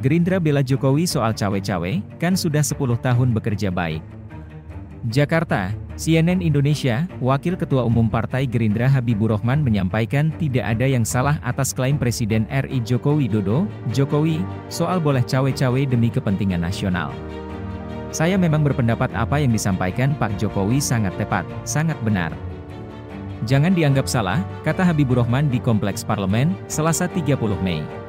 Gerindra bela Jokowi soal cawe-cawe, kan sudah 10 tahun bekerja baik. Jakarta, CNN Indonesia, Wakil Ketua Umum Partai Gerindra Habibur Rahman menyampaikan tidak ada yang salah atas klaim Presiden RI Joko Widodo, Jokowi, soal boleh cawe-cawe demi kepentingan nasional. Saya memang berpendapat apa yang disampaikan Pak Jokowi sangat tepat, sangat benar. Jangan dianggap salah, kata Habibur Rahman di Kompleks Parlemen, Selasa 30 Mei.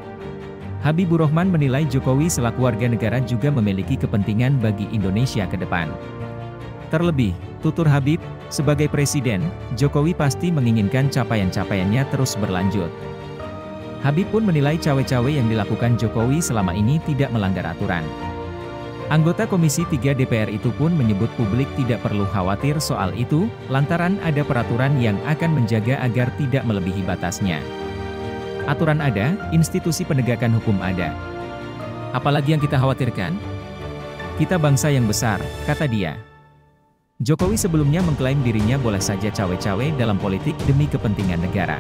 Habibur Rahman menilai Jokowi selaku warga negara juga memiliki kepentingan bagi Indonesia ke depan. Terlebih, tutur Habib, sebagai presiden, Jokowi pasti menginginkan capaian-capaiannya terus berlanjut. Habib pun menilai cawe-cawe yang dilakukan Jokowi selama ini tidak melanggar aturan. Anggota Komisi 3 DPR itu pun menyebut publik tidak perlu khawatir soal itu, lantaran ada peraturan yang akan menjaga agar tidak melebihi batasnya. Aturan ada, institusi penegakan hukum ada. Apalagi yang kita khawatirkan? Kita bangsa yang besar, kata dia. Jokowi sebelumnya mengklaim dirinya boleh saja cawe-cawe dalam politik demi kepentingan negara.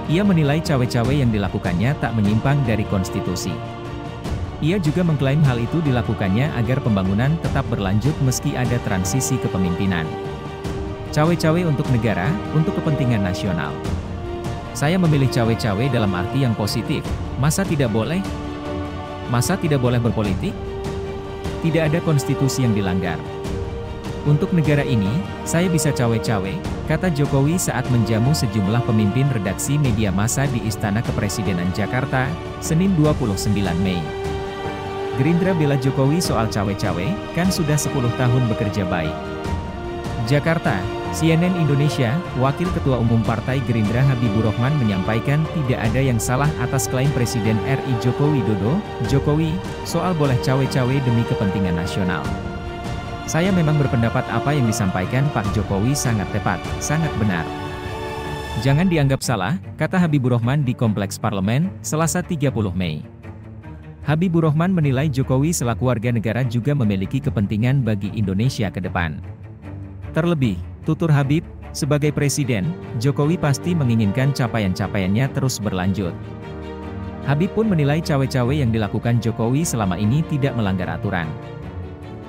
Ia menilai cawe-cawe yang dilakukannya tak menyimpang dari konstitusi. Ia juga mengklaim hal itu dilakukannya agar pembangunan tetap berlanjut meski ada transisi kepemimpinan. Cawe-cawe untuk negara, untuk kepentingan nasional. Saya memilih cawe-cawe dalam arti yang positif. Masa tidak boleh? Masa tidak boleh berpolitik? Tidak ada konstitusi yang dilanggar. Untuk negara ini, saya bisa cawe-cawe, kata Jokowi saat menjamu sejumlah pemimpin redaksi media massa di Istana Kepresidenan Jakarta, Senin 29 Mei. Gerindra bela Jokowi soal cawe-cawe, kan sudah 10 tahun bekerja baik. Jakarta, CNN Indonesia, Wakil Ketua Umum Partai Gerindra Habibur Rahman menyampaikan tidak ada yang salah atas klaim Presiden RI Joko Widodo, Jokowi, soal boleh cawe-cawe demi kepentingan nasional. Saya memang berpendapat apa yang disampaikan Pak Jokowi sangat tepat, sangat benar. Jangan dianggap salah, kata Habibur Rahman di Kompleks Parlemen, Selasa 30 Mei. Habibur Rahman menilai Jokowi selaku warga negara juga memiliki kepentingan bagi Indonesia ke depan. Terlebih, tutur Habib, sebagai presiden, Jokowi pasti menginginkan capaian-capaiannya terus berlanjut. Habib pun menilai cawe-cawe yang dilakukan Jokowi selama ini tidak melanggar aturan.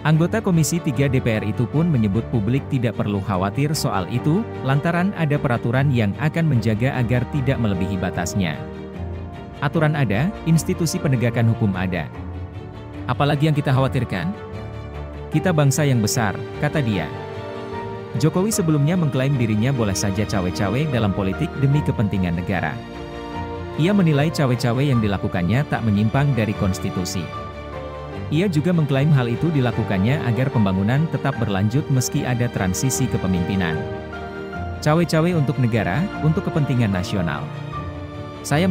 Anggota Komisi 3 DPR itu pun menyebut publik tidak perlu khawatir soal itu, lantaran ada peraturan yang akan menjaga agar tidak melebihi batasnya. Aturan ada, institusi penegakan hukum ada. Apalagi yang kita khawatirkan? Kita bangsa yang besar, kata dia. Jokowi sebelumnya mengklaim dirinya boleh saja cawe-cawe dalam politik demi kepentingan negara. Ia menilai cawe-cawe yang dilakukannya tak menyimpang dari konstitusi. Ia juga mengklaim hal itu dilakukannya agar pembangunan tetap berlanjut meski ada transisi kepemimpinan. Cawe-cawe untuk negara, untuk kepentingan nasional. Saya